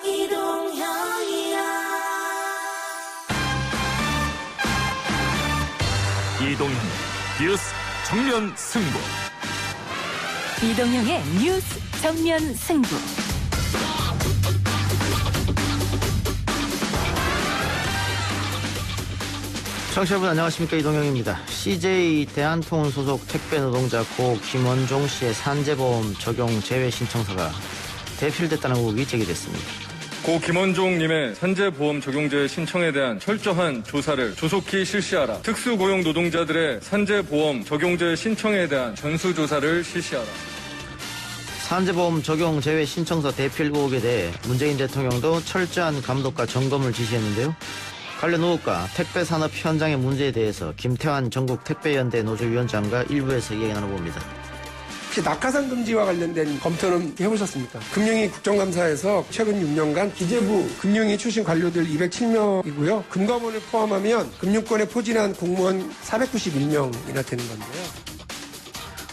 이동형 뉴스 정면 승부. 이동형의 뉴스 정면 승부. 청취자 여러분 안녕하십니까, 이동형입니다. CJ 대한통운 소속 택배 노동자 고 김원종 씨의 산재보험 적용 제외 신청서가 대필됐다는 의혹이 제기됐습니다. 고 김원종님의 산재보험 적용제 신청에 대한 철저한 조사를 조속히 실시하라. 특수고용 노동자들의 산재보험 적용제 신청에 대한 전수조사를 실시하라. 산재보험 적용 제외 신청서 대필 의혹에 대해 문재인 대통령도 철저한 감독과 점검을 지시했는데요. 관련 의혹과 택배산업 현장의 문제에 대해서 김태환 전국택배연대 노조위원장과 일부에서 이야기 나눠봅니다. 혹시 낙하산 금지와 관련된 검토는 해보셨습니까? 금융위 국정감사에서 최근 6년간 기재부 금융위 출신 관료들 207명이고요. 금감원을 포함하면 금융권에 포진한 공무원 491명이나 되는 건데요.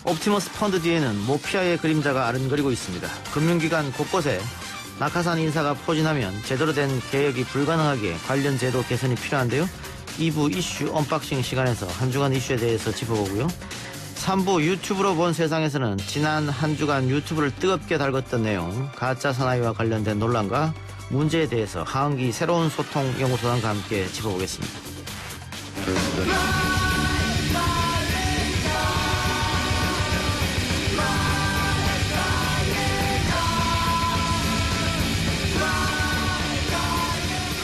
옵티머스 펀드 뒤에는 모피아의 그림자가 아른거리고 있습니다. 금융기관 곳곳에 낙하산 인사가 포진하면 제대로 된 개혁이 불가능하기에 관련 제도 개선이 필요한데요. 2부 이슈 언박싱 시간에서 한 주간 이슈에 대해서 짚어보고요. 3부 유튜브로 본 세상에서는 지난 한 주간 유튜브를 뜨겁게 달궜던 내용, 가짜 사나이와 관련된 논란과 문제에 대해서 하은기 새로운 소통 연구소장과 함께 짚어보겠습니다.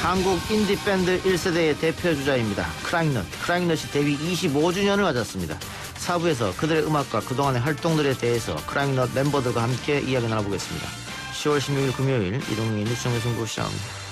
한국 인디밴드 1세대의 대표주자입니다. 크라잉넛. 크라잉넛이 데뷔 25주년을 맞았습니다. 4부에서 그들의 음악과 그동안의 활동들에 대해서 크라잉넛 멤버들과 함께 이야기 나눠보겠습니다. 10월 16일 금요일 이동희 뉴스 정면 승부 시작합니다.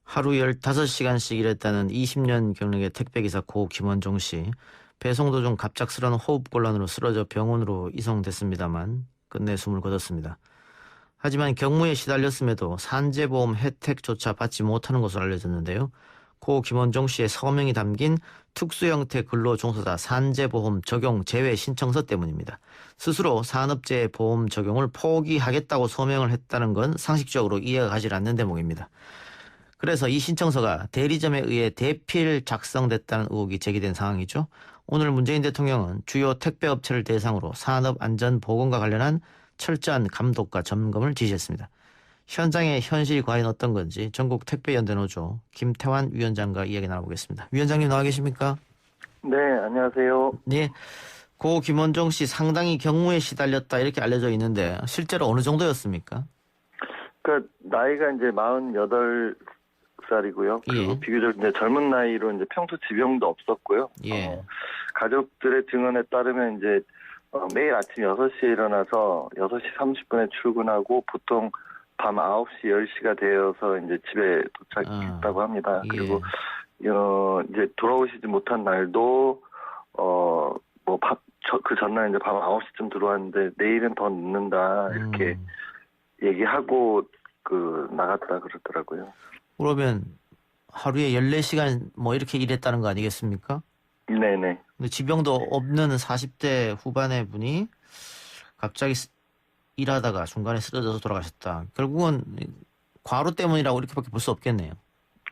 하루 15시간씩 일했다는 20년 경력의 택배기사 고 김원종 씨. 배송 도중 갑작스런 호흡곤란으로 쓰러져 병원으로 이송됐습니다만 끝내 숨을 거뒀습니다. 하지만 경무에 시달렸음에도 산재보험 혜택조차 받지 못하는 것으로 알려졌는데요. 고 김원종 씨의 서명이 담긴 특수형태 근로종사자 산재보험 적용 제외 신청서 때문입니다. 스스로 산업재해 보험 적용을 포기하겠다고 서명을 했다는 건 상식적으로 이해가 가지 않는 대목입니다. 그래서 이 신청서가 대리점에 의해 대필 작성됐다는 의혹이 제기된 상황이죠. 오늘 문재인 대통령은 주요 택배업체를 대상으로 산업안전보건과 관련한 철저한 감독과 점검을 지시했습니다. 현장의 현실이 과연 어떤 건지 전국 택배연대노조 김태환 위원장과 이야기 나눠보겠습니다. 위원장님 나와 계십니까? 네, 안녕하세요. 네, 고 김원종 씨 상당히 경무에 시달렸다 이렇게 알려져 있는데 실제로 어느 정도였습니까? 그러니까 나이가 이제 48살이고요. 그리고 예. 비교적 이제 젊은 나이로 이제 평소 지병도 없었고요. 예. 가족들의 증언에 따르면 이제 매일 아침 6시에 일어나서 6시 30분에 출근하고 보통 밤 9시, 10시가 되어서 이제 집에 도착했다고 합니다. 예. 그리고 이제 돌아오시지 못한 날도 그 전날 이제 밤 9시쯤 들어왔는데 내일은 더 늦는다 이렇게 얘기하고 나갔다 그러더라고요. 그러면 하루에 14시간 뭐 이렇게 일했다는 거 아니겠습니까? 네네. 근데 지병도 없는 40대 후반의 분이 갑자기 일하다가 중간에 쓰러져서 돌아가셨다. 결국은 과로 때문이라고 이렇게밖에 볼 수 없겠네요.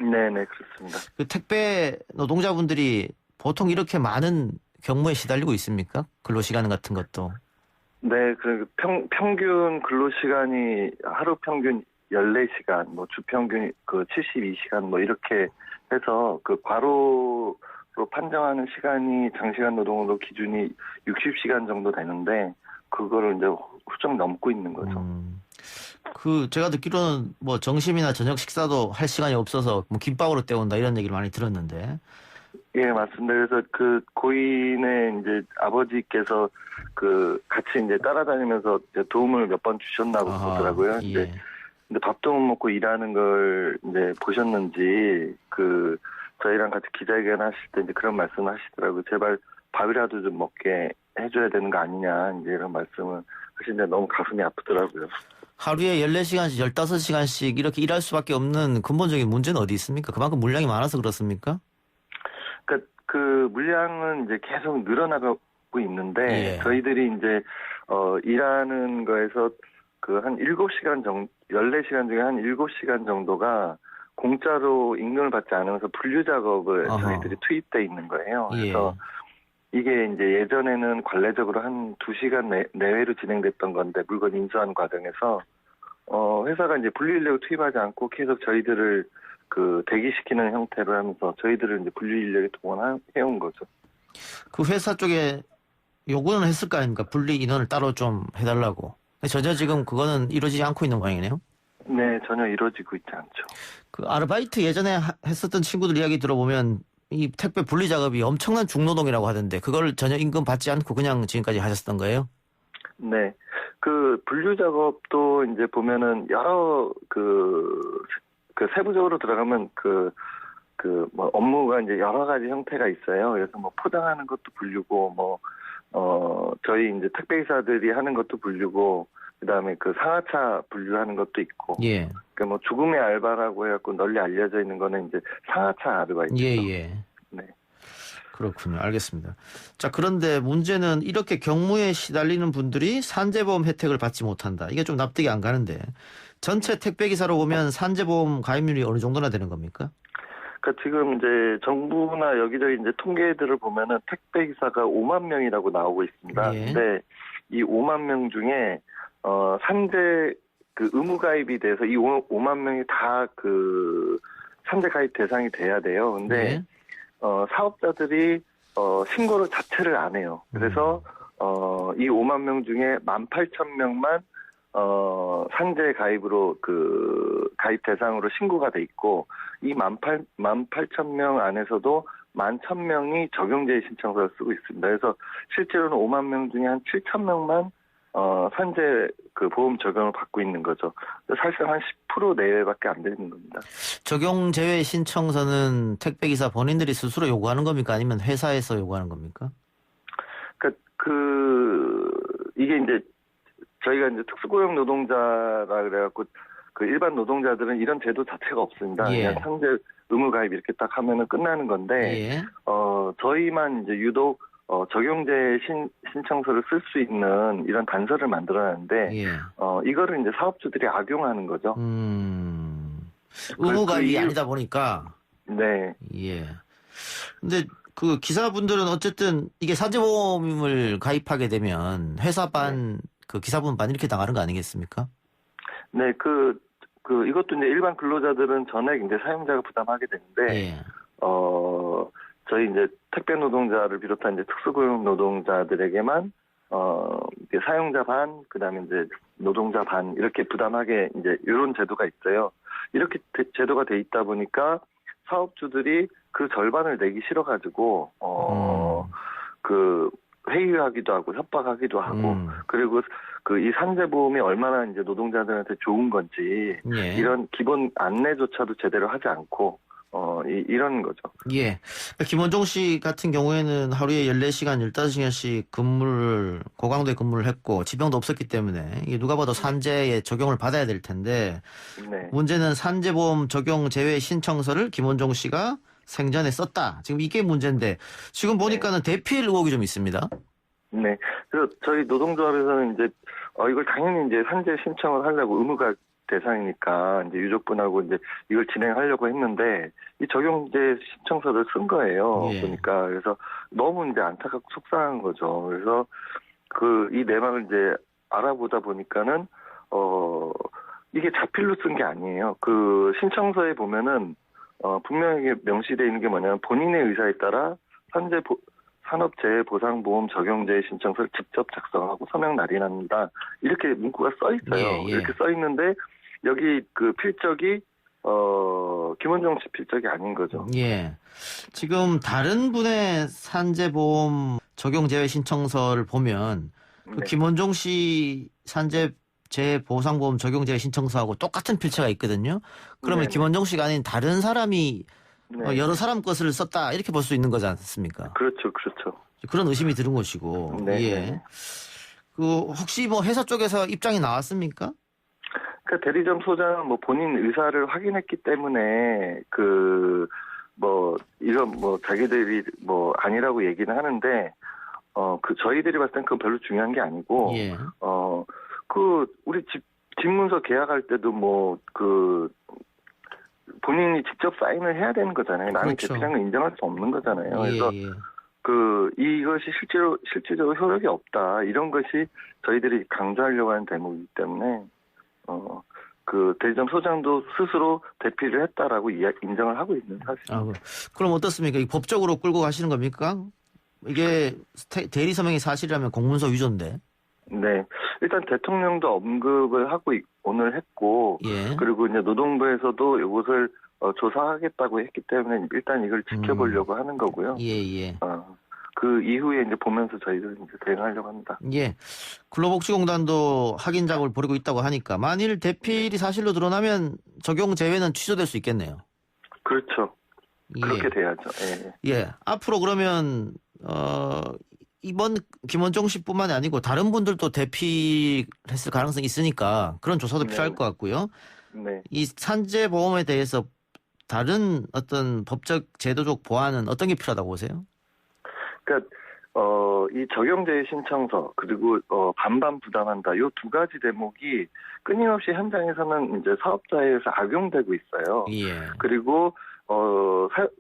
네네, 그렇습니다. 그 택배 노동자분들이 보통 이렇게 많은 경무에 시달리고 있습니까? 근로시간 같은 것도. 네, 평균 근로시간이 하루 평균 14시간, 주 평균 72시간 이렇게 해서 과로로 판정하는 시간이 장시간 노동으로 기준이 60시간 정도 되는데 그거를 이제 훌쩍 넘고 있는 거죠. 제가 듣기로는 점심이나 저녁 식사도 할 시간이 없어서 김밥으로 때운다 이런 얘기를 많이 들었는데. 예, 맞습니다. 그래서 그 고인의 이제 아버지께서 그 같이 이제 따라다니면서 이제 도움을 몇 번 주셨나고 보더라고요. 예. 근데 밥도 못 먹고 일하는 걸 이제 보셨는지 그 저희랑 같이 기자회견 하실 때 이제 그런 말씀을 하시더라고요. 제발 밥이라도 좀 먹게 해줘야 되는 거 아니냐 이제 이런 말씀을 하시는데 너무 가슴이 아프더라고요. 하루에 14시간씩, 15시간씩 이렇게 일할 수밖에 없는 근본적인 문제는 어디 있습니까? 그만큼 물량이 많아서 그렇습니까? 그 물량은 이제 계속 늘어나고 있는데 예. 저희들이 이제 일하는 거에서 그 한 7시간 정도 14시간 중에 한 7시간 정도가 공짜로 임금을 받지 않으면서 분류 작업을 어허. 저희들이 투입돼 있는 거예요. 예. 그래서 이게 이제 예전에는 관례적으로 한 2시간 내외로 진행됐던 건데 물건 인수하는 과정에서 회사가 이제 분류 인력을 투입하지 않고 계속 저희들을 그 대기시키는 형태로 하면서 저희들을 이제 분류 인력에 동원해온 거죠. 그 회사 쪽에 요구는 했을 거 아닙니까? 분리 인원을 따로 좀 해달라고. 전혀 지금 그거는 이루어지지 않고 있는 모양이네요. 네, 전혀 이루어지고 있지 않죠. 그 아르바이트 예전에 했었던 친구들 이야기 들어보면 이 택배 분리 작업이 엄청난 중노동이라고 하던데 그걸 전혀 임금 받지 않고 그냥 지금까지 하셨던 거예요? 네. 그 분류 작업도 이제 보면은 여러 그 세부적으로 들어가면 뭐 업무가 이제 여러 가지 형태가 있어요. 그래서 뭐 포장하는 것도 분류고 저희 이제 택배기사들이 하는 것도 분류고 그다음에 그 상하차 분류하는 것도 있고. 예. 그러니까 뭐 죽음의 알바라고 해갖고 널리 알려져 있는 거는 이제 상하차 아르바이트죠. 예. 네. 그렇군요. 알겠습니다. 자, 그런데 문제는 이렇게 경무에 시달리는 분들이 산재보험 혜택을 받지 못한다. 이게 좀 납득이 안 가는데 전체 택배기사로 보면 산재보험 가입률이 어느 정도나 되는 겁니까? 그러니까 지금 이제 정부나 여기저기 이제 통계들을 보면은 택배기사가 5만 명이라고 나오고 있습니다. 예. 근데 이 5만 명 중에 산재 그 의무 가입이 돼서 이 5만 명이 다 그 산재 가입 대상이 돼야 돼요. 근데 예. 사업자들이 신고를 자체를 안 해요. 그래서 이 5만 명 중에 18,000명만 산재 가입으로 그 가입 대상으로 신고가 돼 있고 이 18,000명 안에서도 11,000명이 적용제의 신청서를 쓰고 있습니다. 그래서 실제로는 5만 명 중에 한 7,000명만 산재 그 보험 적용을 받고 있는 거죠. 사실상 한 10% 내외밖에 안 되는 겁니다. 적용 제외 신청서는 택배기사 본인들이 스스로 요구하는 겁니까? 아니면 회사에서 요구하는 겁니까? 그러니까 이게 이제 저희가 이제 특수고용 노동자라 그래갖고 그 일반 노동자들은 이런 제도 자체가 없습니다. 예. 그냥 산재 의무 가입 이렇게 딱 하면은 끝나는 건데 예. 저희만 이제 유독 적용제 신청서를 쓸 수 있는 이런 단서를 만들어놨는데 예. 이거를 이제 사업주들이 악용하는 거죠. 의무 가입이 아니다 보니까. 네. 예. 근데 그 기사분들은 어쨌든 이게 산재보험을 가입하게 되면 회사 반, 그 기사분 반 이렇게 당하는 거 아니겠습니까? 네, 이것도 이제 일반 근로자들은 전액 이제 사용자가 부담하게 되는데, 예. 저희 이제 택배 노동자를 비롯한 이제 특수고용 노동자들에게만, 이게 사용자 반, 그 다음에 이제 노동자 반, 이렇게 부담하게 이제 이런 제도가 있어요. 이렇게 제도가 돼 있다 보니까 사업주들이 그 절반을 내기 싫어가지고, 회유하기도 하고 협박하기도 하고 그리고 이 산재보험이 얼마나 이제 노동자들한테 좋은 건지 예. 이런 기본 안내조차도 제대로 하지 않고 이런 거죠. 예. 김원종 씨 같은 경우에는 하루에 14시간, 15시간씩 고강도에 근무를 했고 지병도 없었기 때문에 이게 누가 봐도 산재에 적용을 받아야 될 텐데 네. 문제는 산재보험 적용 제외 신청서를 김원종 씨가 생전에 썼다. 지금 이게 문제인데 지금 보니까는 대피해 의혹이 좀 있습니다. 네. 그래서 저희 노동조합에서는 이제 이걸 당연히 이제 산재 신청을 하려고 의무가 대상이니까 이제 유족분하고 이제 이걸 진행하려고 했는데 이 적용제 신청서를 쓴 거예요. 예. 보니까 그래서 너무 이제 안타깝고 속상한 거죠. 그래서 이 내막을 이제 알아보다 보니까는 이게 자필로 쓴 게 아니에요. 그 신청서에 보면은 분명하게 명시되어 있는 게 뭐냐면 본인의 의사에 따라 산업재해보상보험 적용제 신청서를 직접 작성하고 서명 날인합니다. 이렇게 문구가 써 있어요. 예. 이렇게 써 있는데 여기 그 필적이 김원종 씨 필적이 아닌 거죠. 예. 지금 다른 분의 산재보험 적용 제외 신청서를 보면 그 네. 김원종 씨 산재 보상보험 적용 제외 신청서하고 똑같은 필체가 있거든요. 그러면 네네. 김원종 씨가 아닌 다른 사람이 네. 여러 사람 것을 썼다 이렇게 볼 수 있는 거지 않습니까? 그렇죠. 그런 의심이 드는 것이고. 네. 예. 그 혹시 뭐 회사 쪽에서 입장이 나왔습니까? 그 대리점 소장은 뭐 본인 의사를 확인했기 때문에 이런 자기들이 아니라고 얘기는 하는데 저희들이 봤을 땐 그건 별로 중요한 게 아니고 예. 우리 집 문서 계약할 때도 본인이 직접 사인을 해야 되는 거잖아요. 남이 그렇죠. 대피한 걸 인정할 수 없는 거잖아요. 예, 그래서 예. 이것이 실질적으로 효력이 없다. 이런 것이 저희들이 강조하려고 하는 대목이기 때문에 대리점 소장도 스스로 대피를 했다라고 인정을 하고 있는 사실입니다. 그럼 어떻습니까? 법적으로 끌고 가시는 겁니까? 이게 대리 서명이 사실이라면 공문서 위조인데. 네. 일단 대통령도 언급을 하고 오늘 했고, 예. 그리고 이제 노동부에서도 이것을 조사하겠다고 했기 때문에 일단 이걸 지켜보려고 하는 거고요. 예. 그 이후에 이제 보면서 저희들은 이제 대응하려고 합니다. 예. 근로복지공단도 확인 작업을 벌이고 있다고 하니까 만일 대필이 사실로 드러나면 적용 제외는 취소될 수 있겠네요. 그렇죠. 예. 그렇게 돼야죠. 예. 예. 앞으로 그러면 이번 김원종 씨뿐만이 아니고 다른 분들도 대피했을 가능성이 있으니까 그런 조사도 네. 필요할 것 같고요. 네. 이 산재보험에 대해서 다른 어떤 법적 제도적 보완은 어떤 게 필요하다고 보세요? 그러니까 이 적용제의 신청서 그리고 반반 부담한다 이 두 가지 대목이 끊임없이 현장에서는 이제 사업자에서 악용되고 있어요. 예. 그리고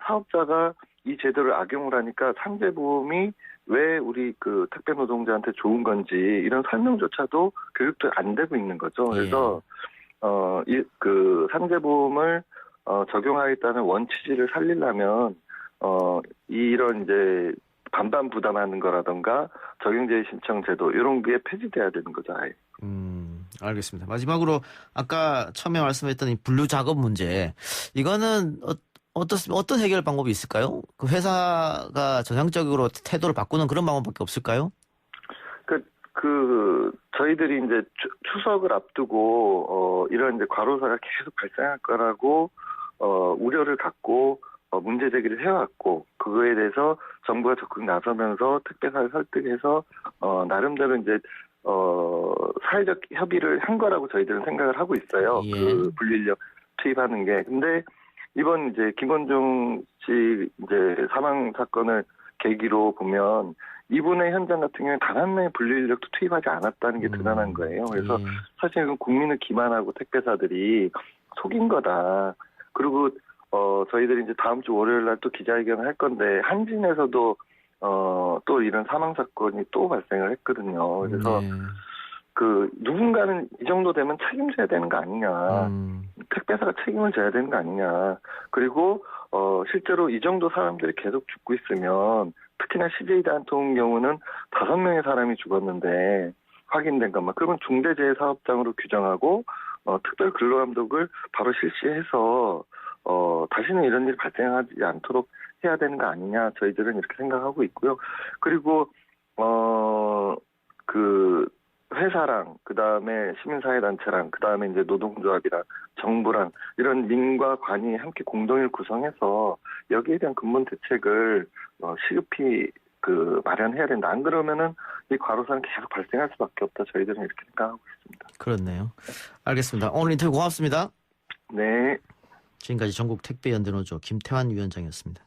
사업자가 이 제도를 악용을 하니까 산재보험이 왜 우리 택배 노동자한테 좋은 건지 이런 설명조차도 교육도 안 되고 있는 거죠. 그래서 산재보험을 적용하겠다는 원취지를 살리려면 이런 이제 반반 부담하는 거라던가 적용제의 신청 제도 이런 게 폐지돼야 되는 거죠. 아예. 알겠습니다. 마지막으로 아까 처음에 말씀했던 이 분류 작업 문제 이거는 어떤 해결 방법이 있을까요? 그 회사가 전향적으로 태도를 바꾸는 그런 방법밖에 없을까요? 저희들이 이제 추석을 앞두고 이런 이제 과로사가 계속 발생할 거라고 우려를 갖고 문제 제기를 해왔고 그거에 대해서 정부가 적극 나서면서 택배사를 설득해서 나름대로 이제 사회적 협의를 한 거라고 저희들은 생각을 하고 있어요. 예. 그 분리인력 투입하는 게. 근데 이번 이제 김원종 씨 이제 사망 사건을 계기로 보면 이분의 현장 같은 경우에 단 한 명의 분리인력도 투입하지 않았다는 게 드러난 거예요. 그래서 사실 이건 국민을 기만하고 택배사들이 속인 거다. 그리고 저희들이 이제 다음 주 월요일 날 또 기자회견을 할 건데 한진에서도 또 이런 사망 사건이 또 발생을 했거든요. 그래서 누군가는 이 정도 되면 책임져야 되는 거 아니냐. 택배사가 책임을 져야 되는 거 아니냐. 그리고 실제로 이 정도 사람들이 계속 죽고 있으면 특히나 CJ 단통 경우는 5명의 사람이 죽었는데 확인된 것만. 그러면 중대재해사업장으로 규정하고 특별 근로감독을 바로 실시해서 다시는 이런 일이 발생하지 않도록 해야 되는 거 아니냐. 저희들은 이렇게 생각하고 있고요. 그리고 회사랑 그다음에 시민사회단체랑 그다음에 이제 노동조합이랑 정부랑 이런 민과 관이 함께 공동을 구성해서 여기에 대한 근본 대책을 시급히 마련해야 된다. 안 그러면은 이 과로사는 계속 발생할 수밖에 없다. 저희들은 이렇게 생각하고 있습니다. 그렇네요. 알겠습니다. 오늘 인터뷰 고맙습니다. 네. 지금까지 전국 택배연대노조 김태환 위원장이었습니다.